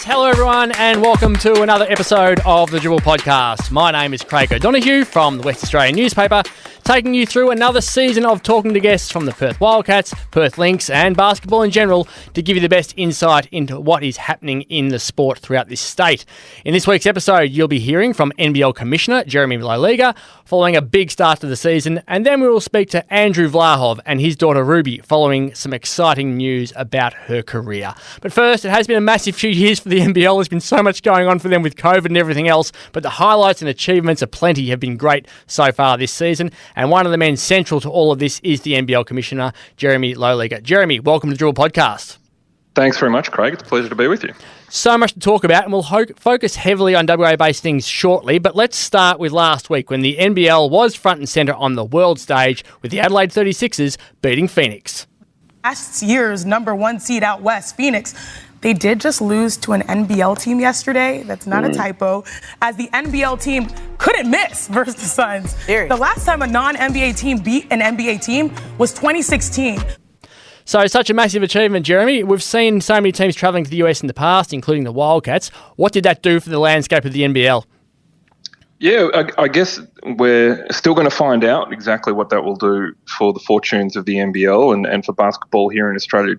Hello everyone and welcome to another episode of the Dribble podcast. My name is Craig O'Donoghue from the West Australian newspaper, taking you through another season of talking to guests from the Perth Wildcats, Perth Lynx and basketball in general to give you the best insight into what is happening in the sport throughout this state. In this week's episode, you'll be hearing from NBL Commissioner Jeremy Loeliger following a big start to the season, and then we will speak to Andrew Vlahov and his daughter Ruby following some exciting news about her career. But first, it has been a massive few years for the NBL. There's been so much going on for them with COVID and everything else, but the highlights and achievements aplenty have been great so far this season, and one of the men central to all of this is the NBL Commissioner, Jeremy Loeliger. Jeremy, welcome to the Dribble podcast. Thanks very much, Craig. It's a pleasure to be with you. So much to talk about, and we'll focus heavily on WA-based things shortly, but let's start with last week when the NBL was front and centre on the world stage with the Adelaide 36ers beating Phoenix. Last year's number one seed out west, Phoenix, they did just lose to an NBL team yesterday. That's not a typo, as the NBL team couldn't miss versus the Suns. The last time a non-NBA team beat an NBA team was 2016. So such a massive achievement, Jeremy. We've seen so many teams travelling to the US in the past, including the Wildcats. What did that do for the landscape of the NBL? Yeah, I guess we're still going to find out exactly what that will do for the fortunes of the NBL and for basketball here in Australia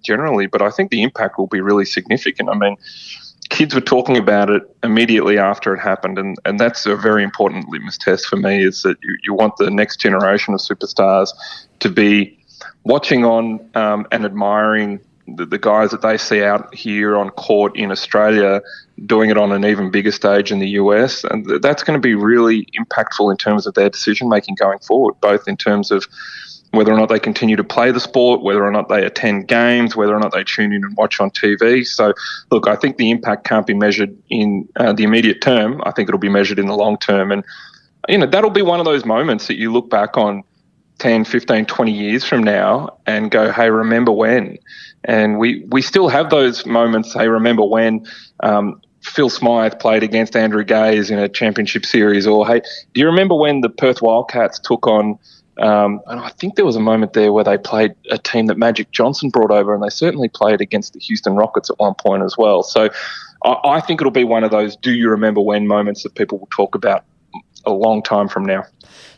generally, but I think the impact will be really significant. I mean, kids were talking about it immediately after it happened, and that's a very important litmus test for me, is that you want the next generation of superstars to be watching on and admiring the guys that they see out here on court in Australia doing it on an even bigger stage in the US. And that's going to be really impactful in terms of their decision-making going forward, both in terms of whether or not they continue to play the sport, whether or not they attend games, whether or not they tune in and watch on TV. So, look, I think the impact can't be measured in the immediate term. I think it'll be measured in the long term. And, you know, that'll be one of those moments that you look back on 10, 15, 20 years from now and go, hey, remember when? And we still have those moments, hey, remember when Phil Smythe played against Andrew Gaze in a championship series, or, hey, do you remember when the Perth Wildcats took on, and I think there was a moment there where they played a team that Magic Johnson brought over, and they certainly played against the Houston Rockets at one point as well. So I think it'll be one of those do you remember when moments that people will talk about a long time from now.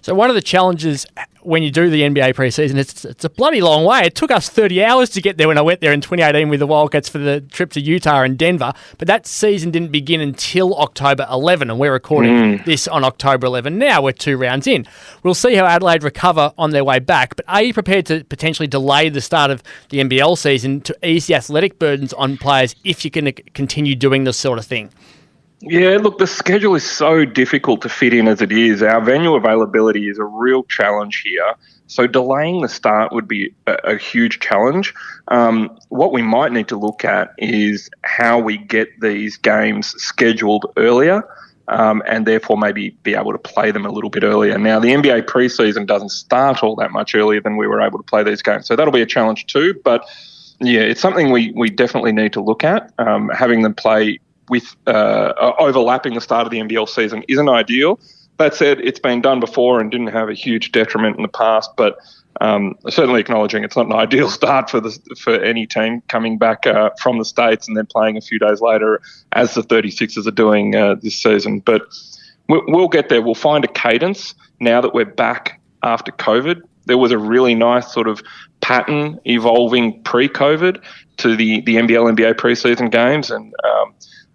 So one of the challenges when you do the NBA preseason, it's a bloody long way. It took us 30 hours to get there when I went there in 2018 with the Wildcats for the trip to Utah and Denver, but that season didn't begin until October 11, and we're recording this on October 11 now. We're 2 rounds in. We'll see how Adelaide recover on their way back, but are you prepared to potentially delay the start of the NBL season to ease the athletic burdens on players if you can continue doing this sort of thing? Yeah, look, the schedule is so difficult to fit in as it is. Our venue availability is a real challenge here. So delaying the start would be a huge challenge. What we might need to look at is how we get these games scheduled earlier and therefore maybe be able to play them a little bit earlier. Now, the NBA preseason doesn't start all that much earlier than we were able to play these games. So that'll be a challenge too. But, yeah, it's something we definitely need to look at. Having them play with overlapping the start of the NBL season isn't ideal. That said, it's been done before and didn't have a huge detriment in the past, but certainly acknowledging it's not an ideal start for any team coming back from the States and then playing a few days later, as the 36ers are doing this season. But we'll get there. We'll find a cadence now that we're back after COVID. There was a really nice sort of pattern evolving pre-COVID to the NBL, NBA preseason games, and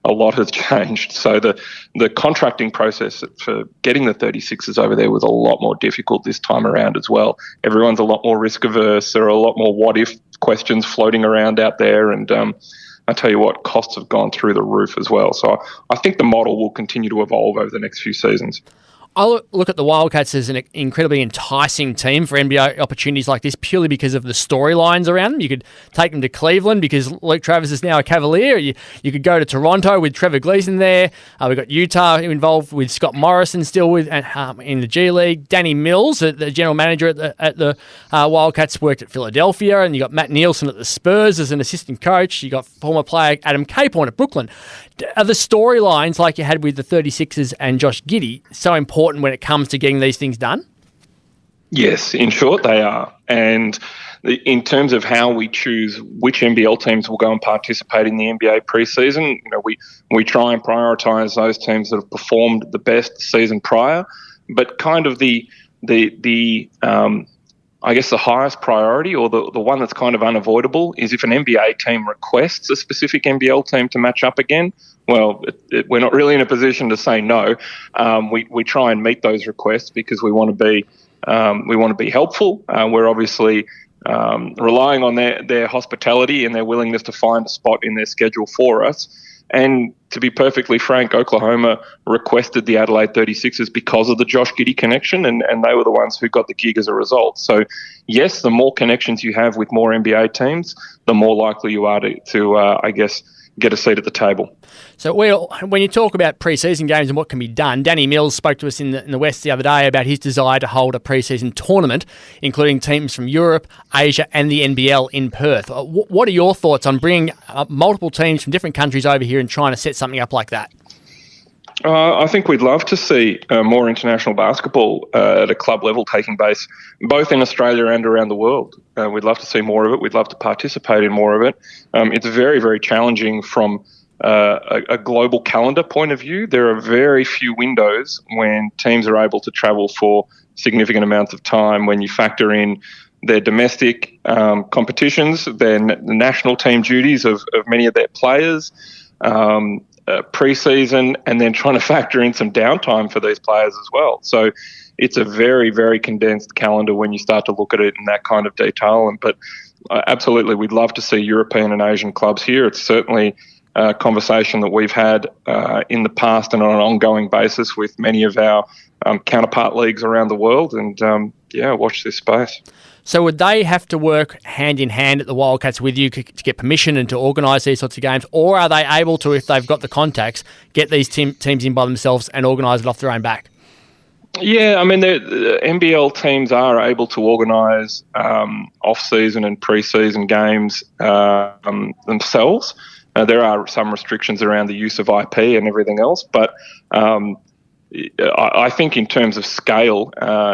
a lot has changed. So the contracting process for getting the 36ers over there was a lot more difficult this time around as well. Everyone's a lot more risk averse. There are a lot more what if questions floating around out there. And I tell you what, costs have gone through the roof as well. So I think the model will continue to evolve over the next few seasons. I look at the Wildcats as an incredibly enticing team for NBA opportunities like this purely because of the storylines around them. You could take them to Cleveland because Luke Travers is now a Cavalier. You could go to Toronto with Trevor Gleeson there. We've got Utah involved with Scott Morrison still with in the G League. Danny Mills, the general manager at the Wildcats, worked at Philadelphia, and you got Matt Nielsen at the Spurs as an assistant coach. You got former player Adam Capehorn at Brooklyn. Are the storylines like you had with the 36ers and Josh Giddey so important when it comes to getting these things done? Yes, in short, they are. And in terms of how we choose which NBL teams will go and participate in the NBA preseason, we try and prioritise those teams that have performed the best season prior. But kind of I guess the highest priority, or the one that's kind of unavoidable, is if an NBA team requests a specific NBL team to match up again. Well, we're not really in a position to say no. We try and meet those requests because we want to be helpful. We're obviously relying on their hospitality and their willingness to find a spot in their schedule for us. And to be perfectly frank, Oklahoma requested the Adelaide 36ers because of the Josh Giddey connection, and they were the ones who got the gig as a result. So, yes, the more connections you have with more NBA teams, the more likely you are to I guess, get a seat at the table. So when you talk about pre-season games and what can be done, Danny Mills spoke to us in the West the other day about his desire to hold a pre-season tournament, including teams from Europe, Asia and the NBL in Perth. What are your thoughts on bringing multiple teams from different countries over here and trying to set something up like that? I think we'd love to see more international basketball at a club level taking place, both in Australia and around the world. We'd love to see more of it. We'd love to participate in more of it. It's very, very challenging from a global calendar point of view. There are very few windows when teams are able to travel for significant amounts of time. When you factor in their domestic competitions, their national team duties of many of their players, pre-season, and then trying to factor in some downtime for these players as well. So it's a very, very condensed calendar when you start to look at it in that kind of detail. But absolutely, we'd love to see European and Asian clubs here. It's certainly a conversation that we've had in the past and on an ongoing basis with many of our counterpart leagues around the world. And watch this space. So would they have to work hand in hand at the Wildcats with you to get permission and to organise these sorts of games? Or are they able to, if they've got the contacts, get these teams in by themselves and organise it off their own back? Yeah, I mean, the NBL teams are able to organise off-season and pre-season games themselves. There are some restrictions around the use of IP and everything else, but I think in terms of scale,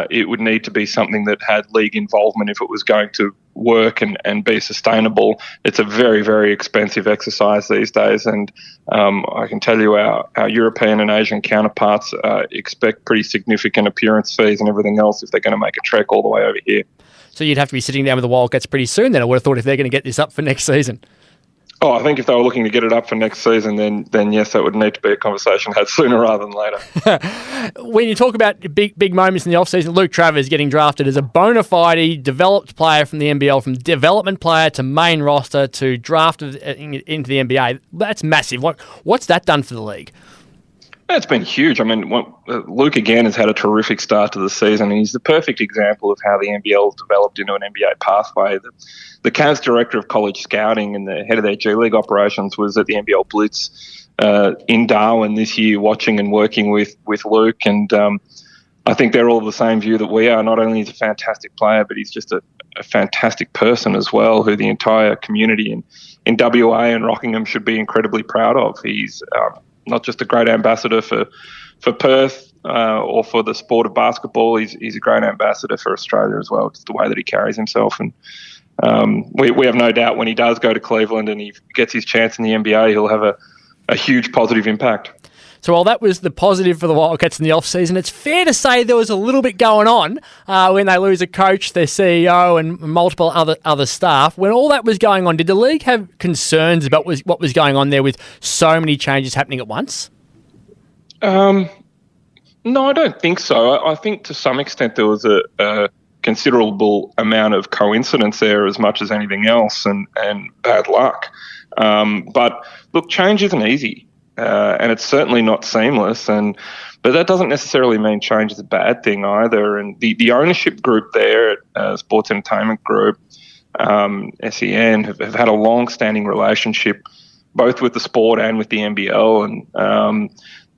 it would need to be something that had league involvement if it was going to work and be sustainable. It's a very, very expensive exercise these days, and I can tell you our European and Asian counterparts expect pretty significant appearance fees and everything else if they're going to make a trek all the way over here. So you'd have to be sitting down with the Wildcats pretty soon then, I would have thought, if they're going to get this up for next season. Oh, I think if they were looking to get it up for next season, then yes, that would need to be a conversation had sooner rather than later. When you talk about big moments in the off-season, Luke Travers getting drafted as a bona fide developed player from the NBL, from development player to main roster to drafted into the NBA, that's massive. What's that done for the league? It's been huge. I mean, Luke, again, has had a terrific start to the season, and he's the perfect example of how the NBL developed into an NBA pathway. The Cavs director of college scouting and the head of their G League operations was at the NBL Blitz in Darwin this year, watching and working with Luke, and I think they're all of the same view that we are. Not only is he a fantastic player, but he's just a fantastic person as well, who the entire community in WA and Rockingham should be incredibly proud of. He's not just a great ambassador for Perth or for the sport of basketball. He's a great ambassador for Australia as well, just the way that he carries himself. And we have no doubt when he does go to Cleveland and he gets his chance in the NBA, he'll have a huge positive impact. So while that was the positive for the Wildcats in the off-season, it's fair to say there was a little bit going on when they lose a coach, their CEO and multiple other staff. When all that was going on, did the league have concerns about what was going on there with so many changes happening at once? No, I don't think so. I think to some extent there was a considerable amount of coincidence there as much as anything else and bad luck. But look, change isn't easy. And it's certainly not seamless, but that doesn't necessarily mean change is a bad thing either. And the ownership group there at Sports Entertainment Group, SEN, have had a long-standing relationship both with the sport and with the NBL, and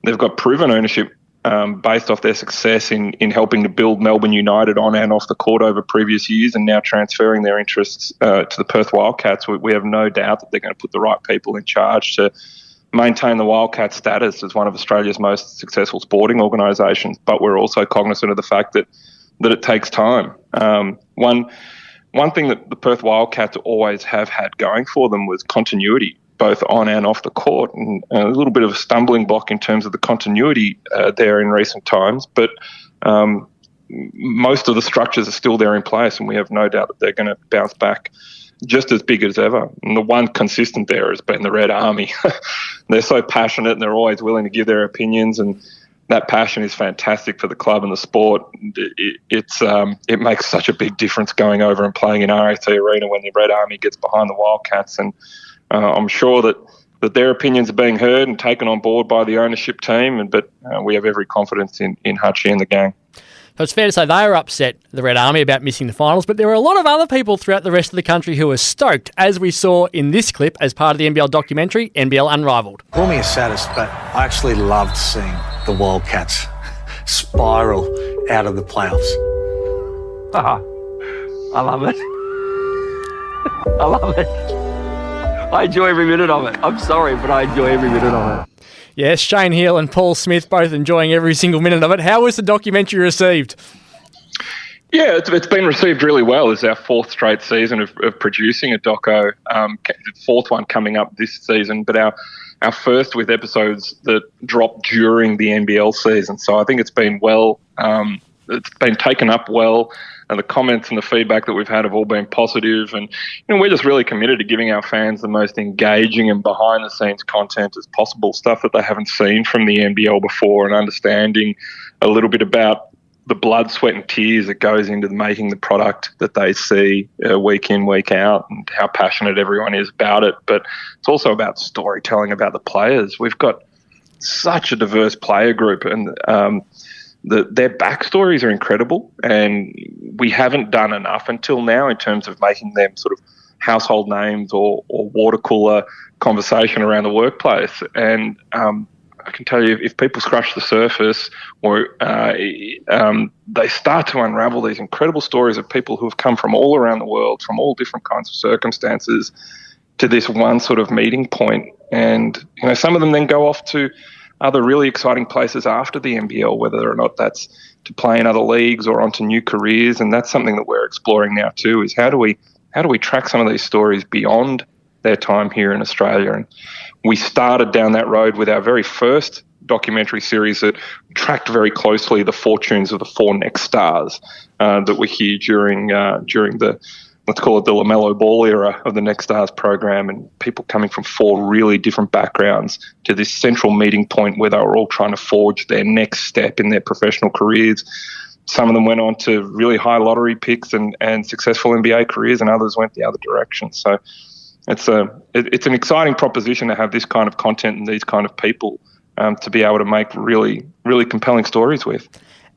they've got proven ownership based off their success in helping to build Melbourne United on and off the court over previous years, and now transferring their interests to the Perth Wildcats. We have no doubt that they're going to put the right people in charge to maintain the Wildcat status as one of Australia's most successful sporting organisations, but we're also cognizant of the fact that it takes time. One one thing that the Perth Wildcats always have had going for them was continuity, both on and off the court, and a little bit of a stumbling block in terms of the continuity there in recent times. But most of the structures are still there in place, and we have no doubt that they're going to bounce back just as big as ever. And the one consistent there has been the Red Army. They're so passionate and they're always willing to give their opinions, and that passion is fantastic for the club and the sport. It makes such a big difference going over and playing in RAC Arena when the Red Army gets behind the Wildcats. And I'm sure that their opinions are being heard and taken on board by the ownership team. But we have every confidence in Hutchie and the gang. So it's fair to say they were upset, the Red Army, about missing the finals, but there were a lot of other people throughout the rest of the country who were stoked, as we saw in this clip as part of the NBL documentary, NBL Unrivaled. Call me a sadist, but I actually loved seeing the Wildcats spiral out of the playoffs. I love it. I love it. I enjoy every minute of it. I'm sorry, but I enjoy every minute of it. Yes, Shane Hill and Paul Smith both enjoying every single minute of it. How was the documentary received? Yeah, it's been received really well. It's our fourth straight season of producing a doco, the fourth one coming up this season, but our first with episodes that dropped during the NBL season. So I think it's been it's been taken up well, and the comments and the feedback that we've had have all been positive. And we're just really committed to giving our fans the most engaging and behind-the-scenes content as possible, stuff that they haven't seen from the NBL before, and understanding a little bit about the blood, sweat and tears that goes into making the product that they see week in, week out, and how passionate everyone is about it. But it's also about storytelling about the players. We've got such a diverse player group, and their backstories are incredible, and we haven't done enough until now in terms of making them sort of household names or water cooler conversation around the workplace. And I can tell you, if people scratch the surface, or they start to unravel these incredible stories of people who have come from all around the world, from all different kinds of circumstances, to this one sort of meeting point. And some of them then go off to other really exciting places after the NBL, whether or not that's to play in other leagues or onto new careers. And that's something that we're exploring now too, is how do we track some of these stories beyond their time here in Australia? And we started down that road with our very first documentary series that tracked very closely the fortunes of the four next stars that were here during the, let's call it the LaMelo Ball era of the Next Stars program, and people coming from four really different backgrounds to this central meeting point where they were all trying to forge their next step in their professional careers. Some of them went on to really high lottery picks and successful NBA careers, and others went the other direction. So it's an exciting proposition to have this kind of content and these kind of people to be able to make really, really compelling stories with.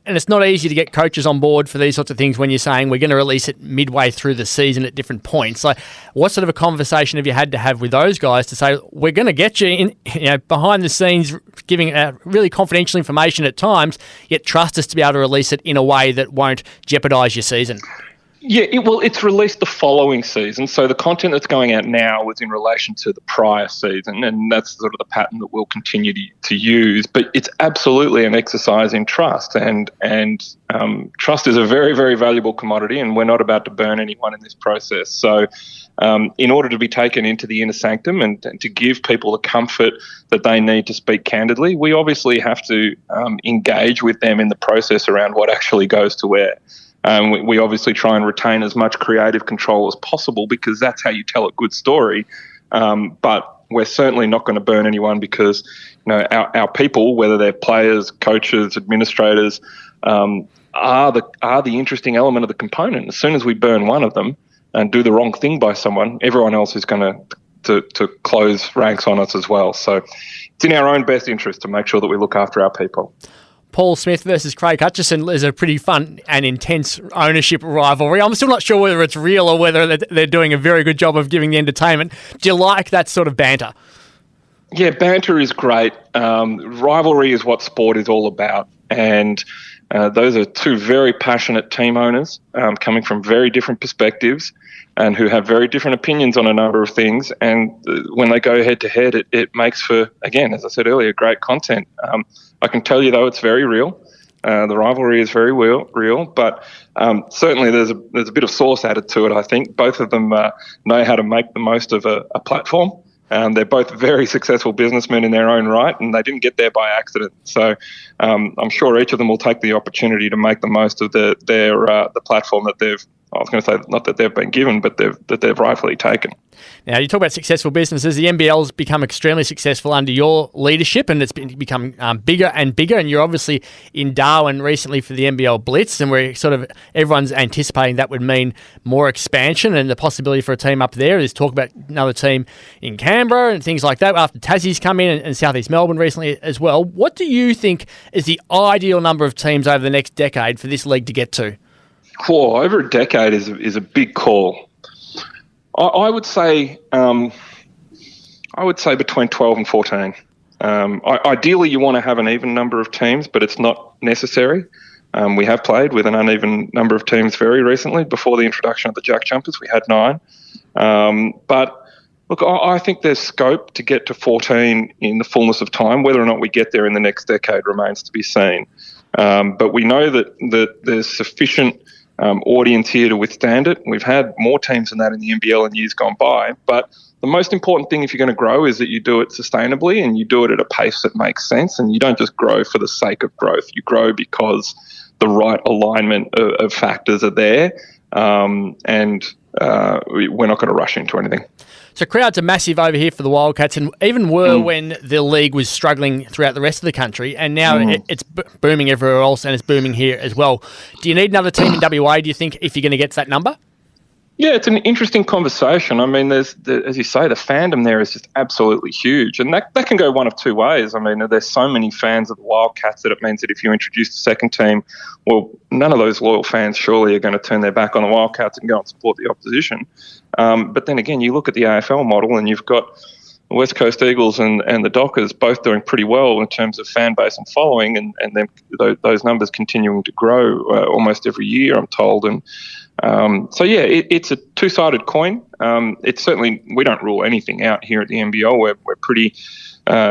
And it's not easy to get coaches on board for these sorts of things when you're saying we're going to release it midway through the season at different points. Like, what sort of a conversation have you had to have with those guys to say, we're going to get you in, behind the scenes, giving really confidential information at times, yet trust us to be able to release it in a way that won't jeopardise your season? Yeah, it's released the following season. So the content that's going out now was in relation to the prior season, and that's sort of the pattern that we'll continue to use. But it's absolutely an exercise in trust, and trust is a very, very valuable commodity, and we're not about to burn anyone in this process. So in order to be taken into the inner sanctum and to give people the comfort that they need to speak candidly, we obviously have to engage with them in the process around what actually goes to where. We obviously try and retain as much creative control as possible, because that's how you tell a good story. But we're certainly not going to burn anyone, because our people, whether they're players, coaches, administrators, are the interesting element of the component. As soon as we burn one of them and do the wrong thing by someone, everyone else is going to close ranks on us as well. So it's in our own best interest to make sure that we look after our people. Paul Smith versus Craig Hutchison is a pretty fun and intense ownership rivalry. I'm still not sure whether it's real or whether they're doing a very good job of giving the entertainment. Do you like that sort of banter? Yeah, banter is great. Rivalry is what sport is all about. And those are two very passionate team owners coming from very different perspectives and who have very different opinions on a number of things. And when they go head to head, it makes for, again, as I said earlier, great content. I can tell you, though, it's very real. The rivalry is very real, but certainly there's a bit of sauce added to it. I think both of them know how to make the most of a platform. They're both very successful businessmen in their own right, and they didn't get there by accident. So I'm sure each of them will take the opportunity to make the most of the platform that they've. I was going to say not that they've been given, but they've rightfully taken. Now, you talk about successful businesses. The NBL's become extremely successful under your leadership, and it's become bigger and bigger. And you're obviously in Darwin recently for the NBL Blitz, and everyone's anticipating that would mean more expansion and the possibility for a team up there. There's talk about another team in Canberra and things like that after Tassie's come in and South East Melbourne recently as well. What do you think is the ideal number of teams over the next decade for this league to get to? Over a decade is a big call. I would say between 12 and 14. Ideally, you want to have an even number of teams, but it's not necessary. We have played with an uneven number of teams very recently. Before the introduction of the Jack Jumpers, we had 9. But look, I think there's scope to get to 14 in the fullness of time. Whether or not we get there in the next decade remains to be seen. But we know that there's sufficient audience here to withstand it. We've had more teams than that in the NBL in years gone by, but the most important thing if you're going to grow is that you do it sustainably and you do it at a pace that makes sense, and you don't just grow for the sake of growth. You grow because the right alignment of factors are there, and we're not going to rush into anything. So crowds are massive over here for the Wildcats, and even were when the league was struggling throughout the rest of the country, and now it's booming everywhere else, and it's booming here as well. Do you need another team in WA, do you think, if you're going to get to that number? Yeah, it's an interesting conversation. I mean, as you say, the fandom there is just absolutely huge, and that can go one of two ways. I mean, there's so many fans of the Wildcats that it means that if you introduce a second team, well, none of those loyal fans surely are going to turn their back on the Wildcats and go and support the opposition. But then again, you look at the AFL model and you've got the West Coast Eagles and the Dockers both doing pretty well in terms of fan base and following, and then those numbers continuing to grow almost every year, I'm told. And it's a two-sided coin. It's certainly, we don't rule anything out here at the NBL. We're pretty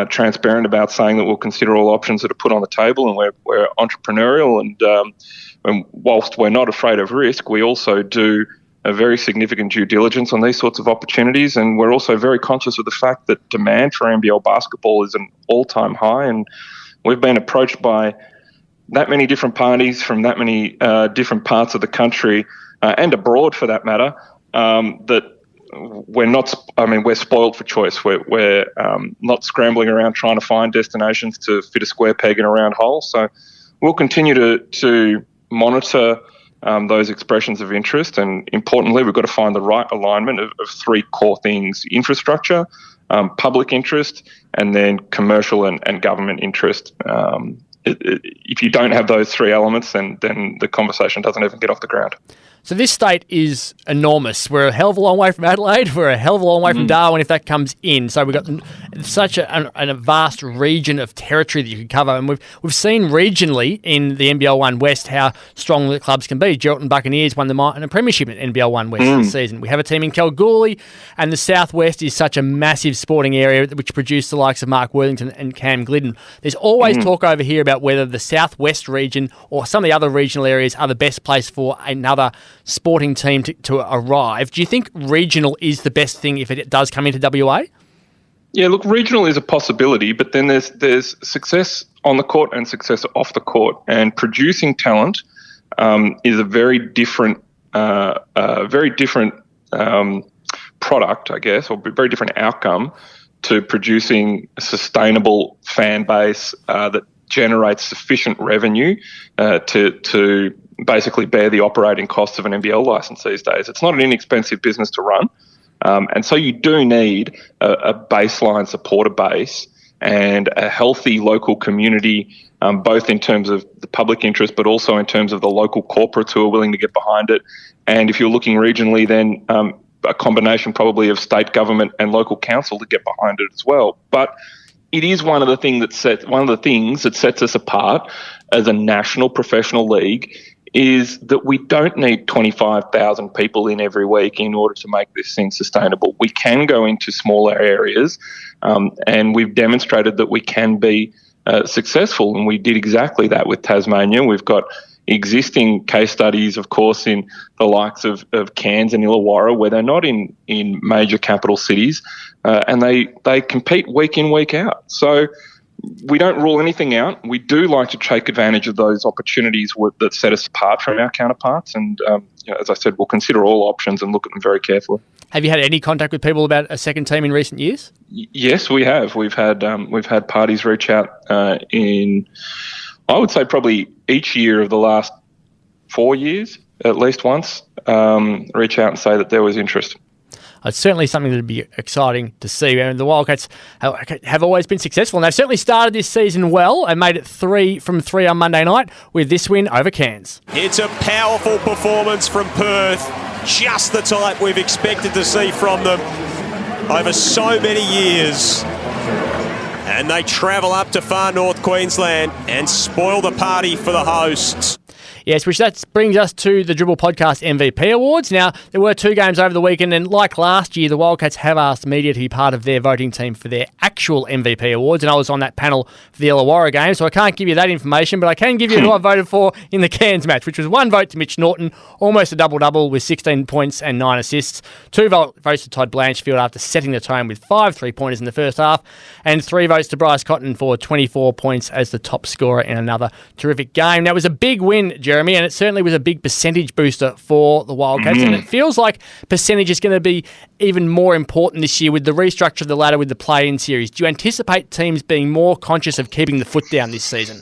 transparent about saying that we'll consider all options that are put on the table, and we're entrepreneurial. And whilst we're not afraid of risk, we also do a very significant due diligence on these sorts of opportunities, and we're also very conscious of the fact that demand for NBL basketball is an all-time high, and we've been approached by that many different parties from that many different parts of the country and abroad for that matter, that we're spoiled for choice. We're not scrambling around trying to find destinations to fit a square peg in a round hole. So we'll continue to monitor those expressions of interest, and importantly, we've got to find the right alignment of three core things: infrastructure, public interest, and then commercial and government interest. If you don't have those three elements, then the conversation doesn't even get off the ground. So this state is enormous. We're a hell of a long way from Adelaide. We're a hell of a long way from Darwin if that comes in. So we've got such a vast region of territory that you could cover. And we've seen regionally in the NBL 1 West how strong the clubs can be. Geraldton Buccaneers won the premiership at NBL 1 West this season. We have a team in Kalgoorlie, and the Southwest is such a massive sporting area which produced the likes of Mark Worthington and Cam Glidden. There's always talk over here about whether the Southwest region or some of the other regional areas are the best place for another sporting team to arrive. Do you think regional is the best thing if it does come into WA? Yeah, look, regional is a possibility, but then there's success on the court and success off the court, and producing talent is a very different product, I guess, or very different outcome to producing a sustainable fan base that generates sufficient revenue to basically bear the operating costs of an NBL license these days. It's not an inexpensive business to run. And so you do need a baseline supporter base and a healthy local community, both in terms of the public interest, but also in terms of the local corporates who are willing to get behind it. And if you're looking regionally, then a combination probably of state government and local council to get behind it as well. But it is one of the things that sets us apart as a national professional league, is that we don't need 25,000 people in every week in order to make this thing sustainable. We can go into smaller areas, and we've demonstrated that we can be successful, and we did exactly that with Tasmania. We've got existing case studies, of course, in the likes of Cairns and Illawarra, where they're not in major capital cities, and they compete week in, week out. So we don't rule anything out. We do like to take advantage of those opportunities that set us apart from our counterparts, and as I said, we'll consider all options and look at them very carefully. Have you had any contact with people about a second team in recent years? Yes, we have. We've had parties reach out in, I would say, probably each year of the last 4 years, at least once, reach out and say that there was interest. It's certainly something that would be exciting to see. And the Wildcats have always been successful, and they've certainly started this season well and made it 3 from 3 on Monday night with this win over Cairns. It's a powerful performance from Perth, just the type we've expected to see from them over so many years. And they travel up to far north Queensland and spoil the party for the hosts. Yes, which that brings us to the Dribble Podcast MVP Awards. Now, there were 2 games over the weekend, and like last year, the Wildcats have asked media to be part of their voting team for their actual MVP Awards, and I was on that panel for the Illawarra game, so I can't give you that information, but I can give you who I voted for in the Cairns match, which was 1 vote to Mitch Norton, almost a double-double with 16 points and 9 assists, 2 votes to Todd Blanchfield after setting the tone with 5 3-pointers in the first half, and 3 votes to Bryce Cotton for 24 points as the top scorer in another terrific game. Now, it was a big win, Jeremy, and it certainly was a big percentage booster for the Wildcats, and it feels like percentage is going to be even more important this year with the restructure of the ladder with the play-in series. Do you anticipate teams being more conscious of keeping the foot down this season?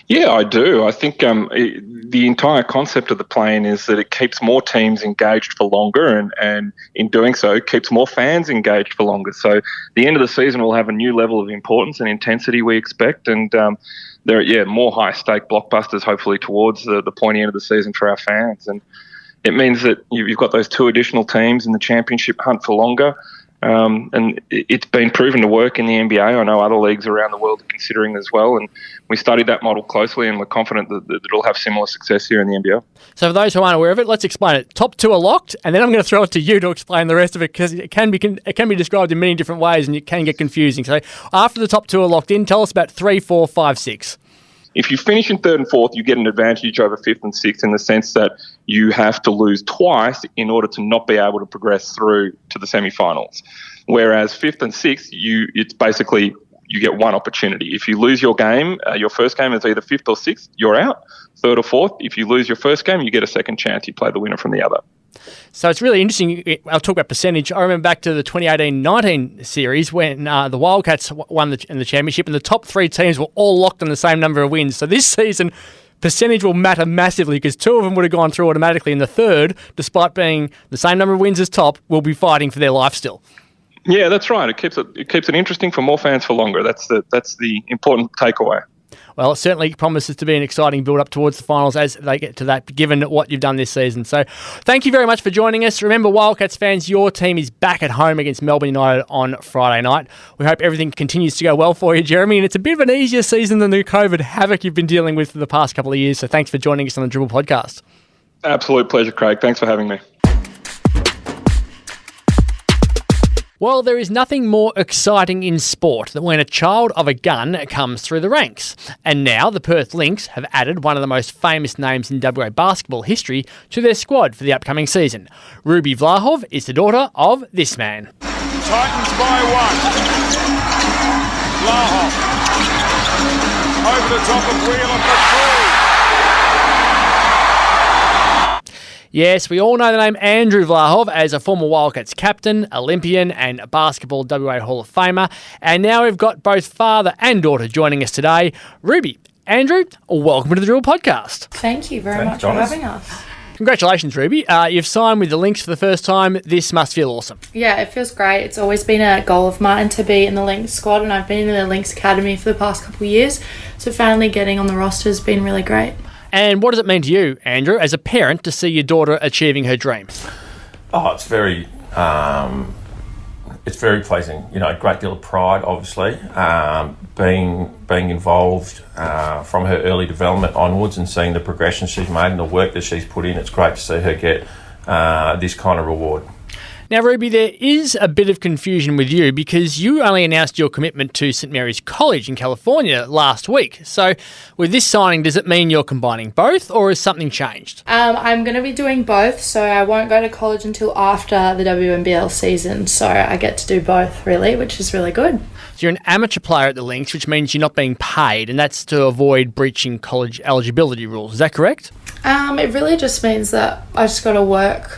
Yeah, I do. I think the entire concept of the play-in is that it keeps more teams engaged for longer, and in doing so, keeps more fans engaged for longer. So the end of the season will have a new level of importance and intensity, we expect, and there are more high-stake blockbusters hopefully towards the pointy end of the season for our fans. And it means that you've got those 2 additional teams in the championship hunt for longer. And it's been proven to work in the NBA. I know other leagues around the world are considering as well. And we studied that model closely, and we're confident that it'll have similar success here in the NBL. So for those who aren't aware of it, let's explain it. Top 2 are locked, and then I'm going to throw it to you to explain the rest of it, because it can be described in many different ways and it can get confusing. So after the top 2 are locked in, tell us about 3, 4, 5, 6. If you finish in 3rd and 4th, you get an advantage over 5th and 6th in the sense that you have to lose twice in order to not be able to progress through to the semi-finals. Whereas 5th and 6th, it's basically you get 1 opportunity. If you lose your game, your first game is either 5th or 6th, you're out. 3rd or 4th, if you lose your first game, you get a second chance. You play the winner from the other. So it's really interesting. I'll talk about percentage. I remember back to the 2018-19 series when the Wildcats won the championship, and the top 3 teams were all locked on the same number of wins. So this season, percentage will matter massively because 2 of them would have gone through automatically, and the third, despite being the same number of wins as top, will be fighting for their life still. Yeah, that's right. It keeps it interesting for more fans for longer. That's the important takeaway. Well, it certainly promises to be an exciting build-up towards the finals as they get to that, given what you've done this season. So thank you very much for joining us. Remember, Wildcats fans, your team is back at home against Melbourne United on Friday night. We hope everything continues to go well for you, Jeremy, and it's a bit of an easier season than the COVID havoc you've been dealing with for the past couple of years. So thanks for joining us on the Dribble Podcast. Absolute pleasure, Craig. Thanks for having me. Well, there is nothing more exciting in sport than when a child of a gun comes through the ranks. And now the Perth Lynx have added one of the most famous names in WA basketball history to their squad for the upcoming season. Ruby Vlahov is the daughter of this man. Titans by 1. Vlahov over the top of Wheeler for 3. Yes, we all know the name Andrew Vlahov as a former Wildcats captain, Olympian and Basketball WA Hall of Famer. And now we've got both father and daughter joining us today. Ruby, Andrew, welcome to the Dribble Podcast. Thank you very much for having us. Congratulations, Ruby. You've signed with the Lynx for the first time. This must feel awesome. Yeah, it feels great. It's always been a goal of mine to be in the Lynx squad, and I've been in the Lynx Academy for the past couple of years. So finally getting on the roster has been really great. And what does it mean to you, Andrew, as a parent, to see your daughter achieving her dreams? Oh, it's very pleasing. You know, a great deal of pride, obviously, being involved from her early development onwards and seeing the progression she's made and the work that she's put in. It's great to see her get this kind of reward. Now, Ruby, there is a bit of confusion with you because you only announced your commitment to St Mary's College in California last week. So with this signing, does it mean you're combining both or has something changed? I'm going to be doing both, so I won't go to college until after the WNBL season. So I get to do both, really, which is really good. So you're an amateur player at the Lynx, which means you're not being paid, and that's to avoid breaching college eligibility rules. Is that correct? It really just means that I just got to work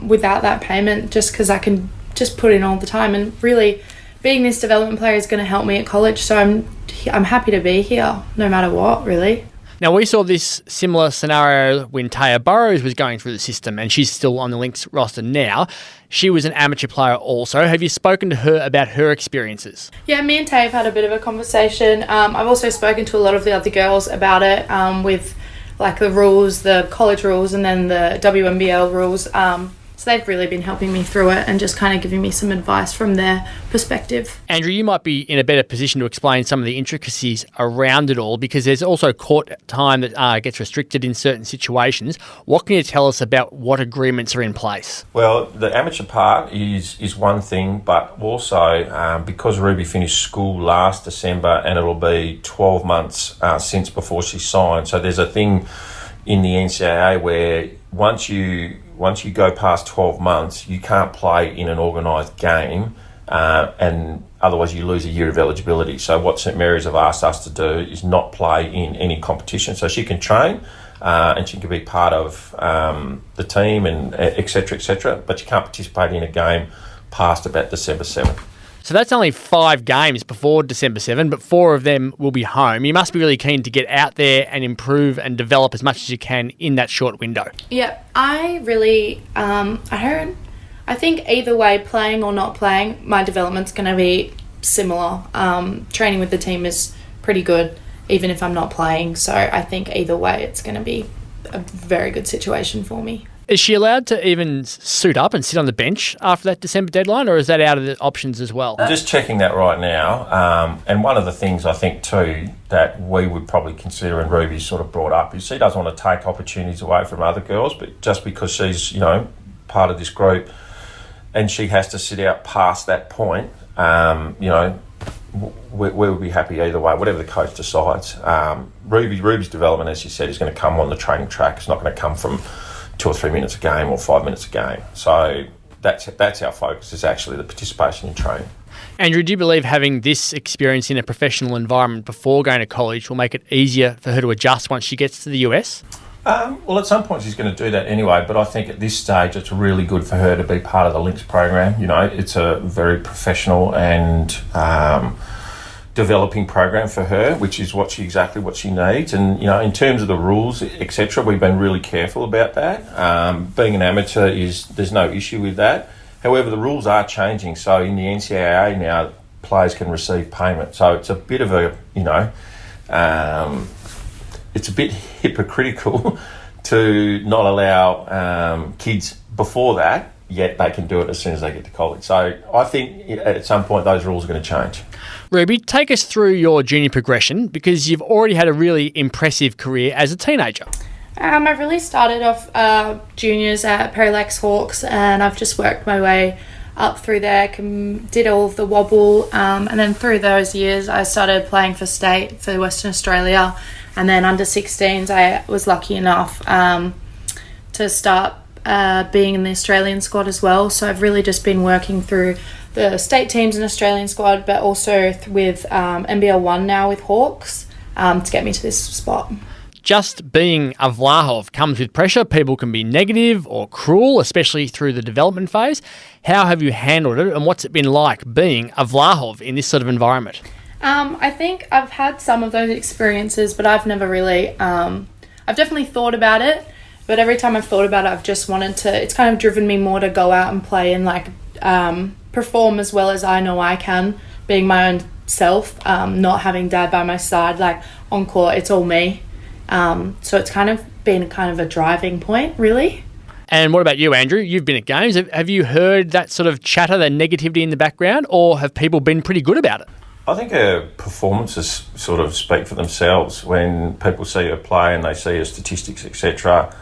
without that payment just because I can just put in all the time. And really, being this development player is going to help me at college, so I'm happy to be here no matter what, really. Now, we saw this similar scenario when Taya Burrows was going through the system, and she's still on the Lynx roster now. She was an amateur player also. Have you spoken to her about her experiences? Yeah, me and Taya have had a bit of a conversation. I've also spoken to a lot of the other girls about it with like the rules, the college rules, and then the WNBL rules. So they've really been helping me through it and just kind of giving me some advice from their perspective. Andrew, you might be in a better position to explain some of the intricacies around it all because there's also court time that gets restricted in certain situations. What can you tell us about what agreements are in place? Well, the amateur part is one thing, but also because Ruby finished school last December and it'll be 12 months since before she signed. So there's a thing in the NCAA where once you go past 12 months, you can't play in an organised game and otherwise you lose a year of eligibility. So what St Mary's have asked us to do is not play in any competition. So she can train and she can be part of the team and et cetera, but you can't participate in a game past about December 7th. So that's only 5 games before December 7, but 4 of them will be home. You must be really keen to get out there and improve and develop as much as you can in that short window. Yeah, I really, I think either way, playing or not playing, my development's going to be similar. Training with the team is pretty good, even if I'm not playing. So I think either way, it's going to be a very good situation for me. Is she allowed to even suit up and sit on the bench after that December deadline, or is that out of the options as well? I'm just checking that right now. And one of the things I think too that we would probably consider, and Ruby sort of brought up, is she doesn't want to take opportunities away from other girls, but just because she's, part of this group and she has to sit out past that point, we would be happy either way, whatever the coach decides. Ruby's development, as you said, is going to come on the training track. It's not going to come from 2 or 3 minutes a game or 5 minutes a game. So that's our focus, is actually the participation in training. Andrew, do you believe having this experience in a professional environment before going to college will make it easier for her to adjust once she gets to the US? Well, at some point she's going to do that anyway, but I think at this stage it's really good for her to be part of the Lynx program. It's a very professional and developing program for her, which is exactly what she needs. And in terms of the rules, etc., we've been really careful about that. Being an amateur there's no issue with that. However, the rules are changing. So in the NCAA now, players can receive payment. So it's a bit of a it's a bit hypocritical to not allow kids before that, yet they can do it as soon as they get to college. So I think at some point those rules are going to change. Ruby, take us through your junior progression because you've already had a really impressive career as a teenager. I really started off juniors at Perth Lynx Hawks, and I've just worked my way up through there, did all of the wobble, and then through those years I started playing for state for Western Australia, and then under 16s I was lucky enough to start being in the Australian squad as well. So I've really just been working through the state teams and Australian squad, but also with NBL 1 now with Hawks to get me to this spot. Just being a Vlahov comes with pressure. People can be negative or cruel, especially through the development phase. How have you handled it, and what's it been like being a Vlahov in this sort of environment? I think I've had some of those experiences, but I've never really... I've definitely thought about it, but every time I've thought about it, I've just wanted to... It's kind of driven me more to go out and play and perform as well as I know I can, being my own self, not having Dad by my side, on court, it's all me. So it's kind of been a driving point, really. And what about you, Andrew? You've been at games. Have you heard that sort of chatter, that negativity in the background, or have people been pretty good about it? I think her performances sort of speak for themselves. When people see her play and they see her statistics, etc.,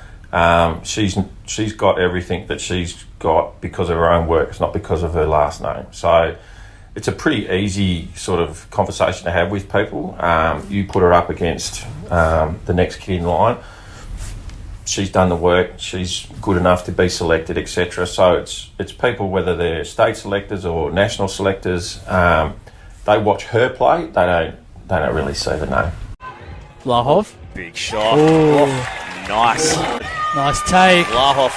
She's got everything that she's got because of her own work. It's not because of her last name. So it's a pretty easy sort of conversation to have with people. You put her up against the next kid in line. She's done the work. She's good enough to be selected, etc. So it's people, whether they're state selectors or national selectors, they watch her play. They don't really see the name. Vlahov. Big shot. Oh, nice. Nice take. Vlahov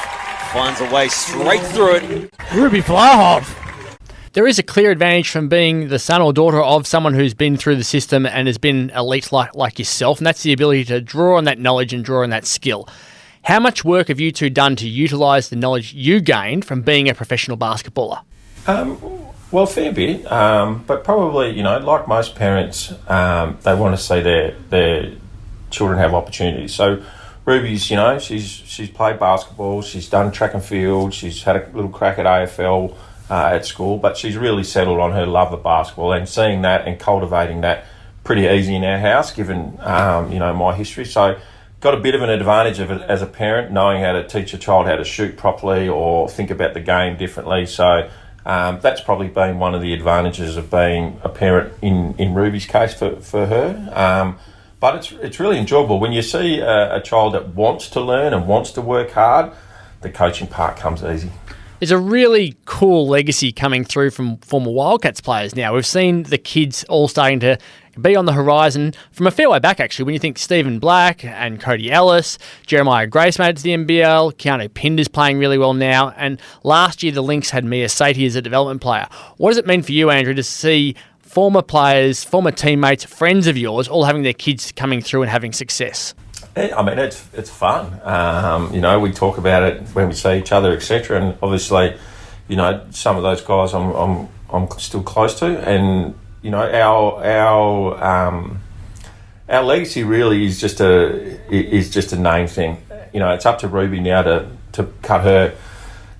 finds a way straight through it. Ruby Vlahov. There is a clear advantage from being the son or daughter of someone who's been through the system and has been elite like yourself, and that's the ability to draw on that knowledge and draw on that skill. How much work have you two done to utilise the knowledge you gained from being a professional basketballer? Well, a fair bit, but probably, like most parents, they want to see their children have opportunities. So Ruby's, she's played basketball, she's done track and field, she's had a little crack at AFL at school, but she's really settled on her love of basketball, and seeing that and cultivating that pretty easy in our house, given, my history. So got a bit of an advantage of it as a parent, knowing how to teach a child how to shoot properly or think about the game differently. So that's probably been one of the advantages of being a parent in Ruby's case for her. But it's really enjoyable. When you see a child that wants to learn and wants to work hard, the coaching part comes easy. There's a really cool legacy coming through from former Wildcats players now. We've seen the kids all starting to be on the horizon from a fair way back, actually, when you think Stephen Black and Cody Ellis, Jeremiah Grace made it to the NBL, Keanu Pinder's playing really well now, and last year the Lynx had Mia Satie as a development player. What does it mean for you, Andrew, to see former players, former teammates, friends of yours all having their kids coming through and having success? I mean, it's fun. We talk about it when we see each other, etc. And obviously, some of those guys I'm still close to, and our legacy really is just a name thing. It's up to Ruby now to cut her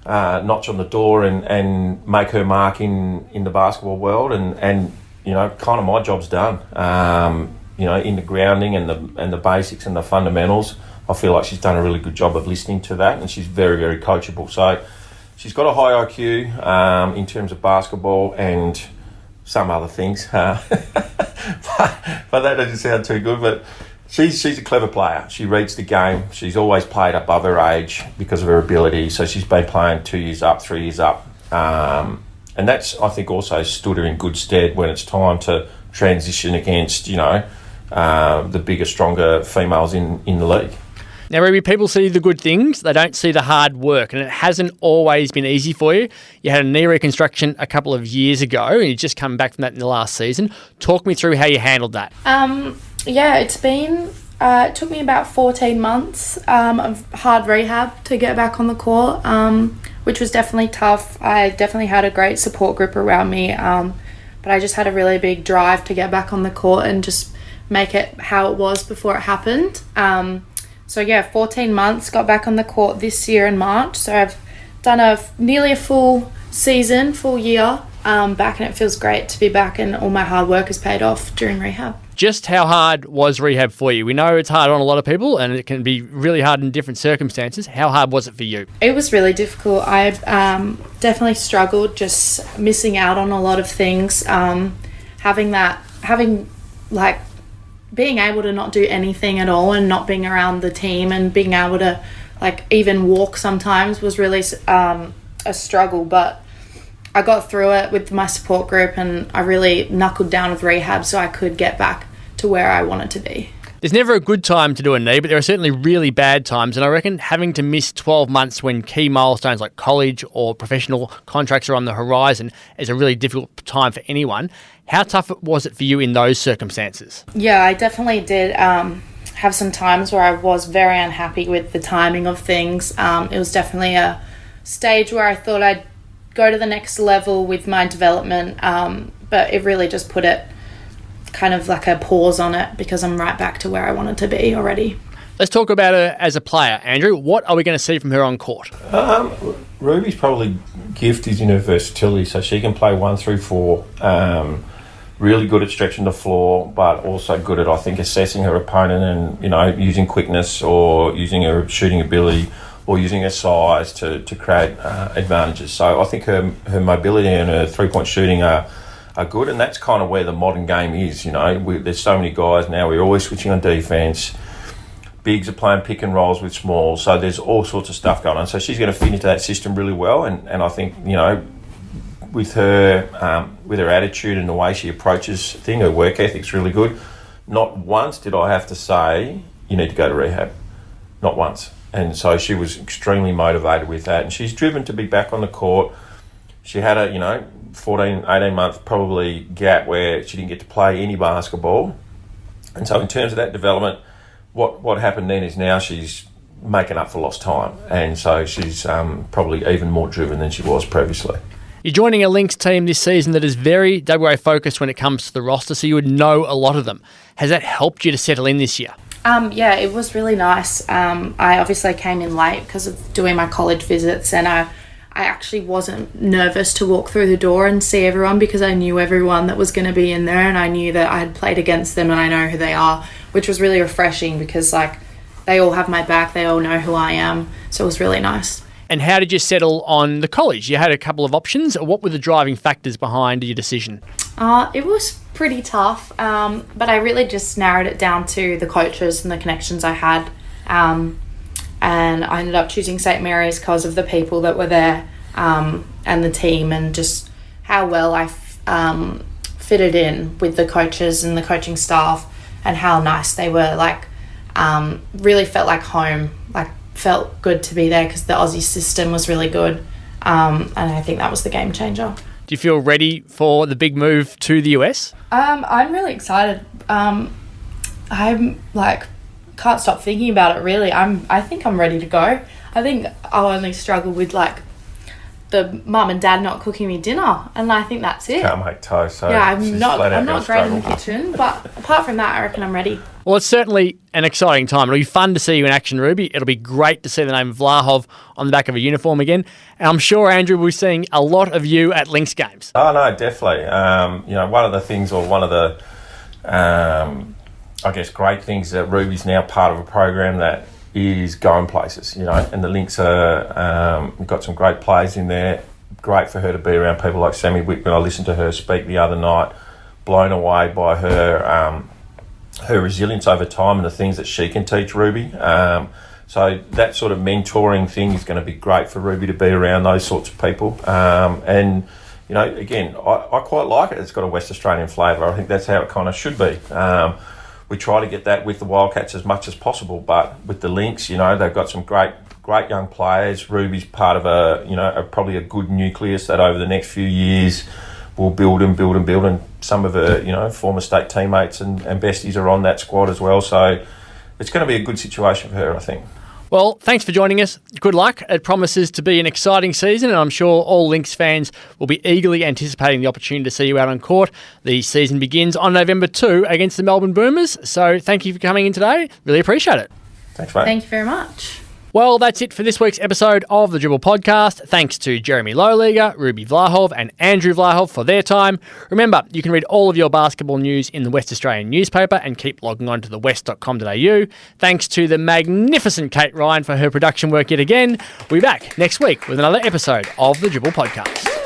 notch on the door and make her mark in the basketball world, and kind of my job's done. In the grounding and the basics and the fundamentals, I feel like she's done a really good job of listening to that, and she's very, very coachable. So she's got a high IQ in terms of basketball and some other things, but that doesn't sound too good. But she's a clever player. She reads the game. She's always played above her age because of her ability. So she's been playing 2 years up, 3 years up, and that's, I think, also stood her in good stead when it's time to transition against the bigger, stronger females in the league. Now, Ruby, people see the good things. They don't see the hard work, and it hasn't always been easy for you. You had a knee reconstruction a couple of years ago, and you just come back from that in the last season. Talk me through how you handled that. It's been... it took me about 14 months of hard rehab to get back on the court, which was definitely tough. I definitely had a great support group around me, but I just had a really big drive to get back on the court and just make it how it was before it happened. 14 months, got back on the court this year in March. So I've done nearly a full season, full year back, and it feels great to be back, and all my hard work has paid off during rehab. Just how hard was rehab for you? We know it's hard on a lot of people, and it can be really hard in different circumstances. How hard was it for you? It was really difficult. I definitely struggled, just missing out on a lot of things. Being able to not do anything at all and not being around the team and being able to even walk sometimes was really a struggle, but I got through it with my support group, and I really knuckled down with rehab so I could get back to where I wanted to be. There's never a good time to do a knee, but there are certainly really bad times, and I reckon having to miss 12 months when key milestones like college or professional contracts are on the horizon is a really difficult time for anyone. How tough was it for you in those circumstances? Yeah, I definitely did have some times where I was very unhappy with the timing of things. It was definitely a stage where I thought I'd go to the next level with my development, but it really just put it kind of like a pause on it because I'm right back to where I wanted to be already. Let's talk about her as a player. Andrew, what are we going to see from her on court? Ruby's probably gift is in her versatility, so she can play 1 through 4. really good at stretching the floor, but also good at, I think, assessing her opponent and, using quickness or using her shooting ability or using her size to create advantages. So I think her mobility and her three-point shooting are good, and that's kind of where the modern game is. There's so many guys now, we're always switching on defence. Bigs are playing pick and rolls with small, so there's all sorts of stuff going on. So she's going to fit into that system really well, and I think, with her attitude and the way she approaches things, her work ethic's really good. Not once did I have to say, you need to go to rehab. Not once. And so she was extremely motivated with that, and she's driven to be back on the court. She had a, 14, 18 month probably gap where she didn't get to play any basketball. And so in terms of that development, what happened then is now she's making up for lost time. And so she's probably even more driven than she was previously. You're joining a Lynx team this season that is very WA focused when it comes to the roster, so you would know a lot of them. Has that helped you to settle in this year? Yeah, it was really nice. I obviously came in late because of doing my college visits, and I actually wasn't nervous to walk through the door and see everyone because I knew everyone that was going to be in there, and I knew that I had played against them and I know who they are, which was really refreshing because they all have my back, they all know who I am, so it was really nice. And how did you settle on the college? You had a couple of options. What were the driving factors behind your decision? It was pretty tough, but I really just narrowed it down to the coaches and the connections I had. And I ended up choosing St. Mary's because of the people that were there and the team and just how well I fitted in with the coaches and the coaching staff and how nice they were. Really felt like home, felt good to be there because the Aussie system was really good. And I think that was the game changer. Do you feel ready for the big move to the US? I'm really excited. I'm can't stop thinking about it, really. I think I'm ready to go. I think I'll only struggle with the mum and dad not cooking me dinner, and I think that's it. Can't make toast, so yeah, I'm not great in the kitchen, but apart from that, I reckon I'm ready. Well, it's certainly an exciting time. It'll be fun to see you in action, Ruby. It'll be great to see the name of Vlahov on the back of a uniform again. And I'm sure, Andrew, we'll be seeing a lot of you at Lynx games. Oh, no, definitely. One of the things, or one of the, great things that Ruby's now part of a program that is going places, and the Lynx we've got some great players in there. Great for her to be around people like Sammy Whitman. I listened to her speak the other night, blown away by her resilience over time and the things that she can teach Ruby. So that sort of mentoring thing is going to be great for Ruby to be around those sorts of people. And again, I quite like it. It's got a West Australian flavour. I think that's how it kind of should be. We try to get that with the Wildcats as much as possible, but with the Lynx, they've got some great young players. Ruby's part of probably a good nucleus that over the next few years will build and build and build, and some of her, former state teammates and besties are on that squad as well. So it's going to be a good situation for her, I think. Well, thanks for joining us. Good luck. It promises to be an exciting season, and I'm sure all Lynx fans will be eagerly anticipating the opportunity to see you out on court. The season begins on November 2 against the Melbourne Boomers. So thank you for coming in today. Really appreciate it. Thanks, mate. Thank you very much. Well, that's it for this week's episode of the Dribble podcast. Thanks to Jeremy Loeliger, Ruby Vlahov and Andrew Vlahov for their time. Remember, you can read all of your basketball news in the West Australian newspaper and keep logging on to thewest.com.au. Thanks to the magnificent Kate Ryan for her production work yet again. We'll be back next week with another episode of the Dribble podcast.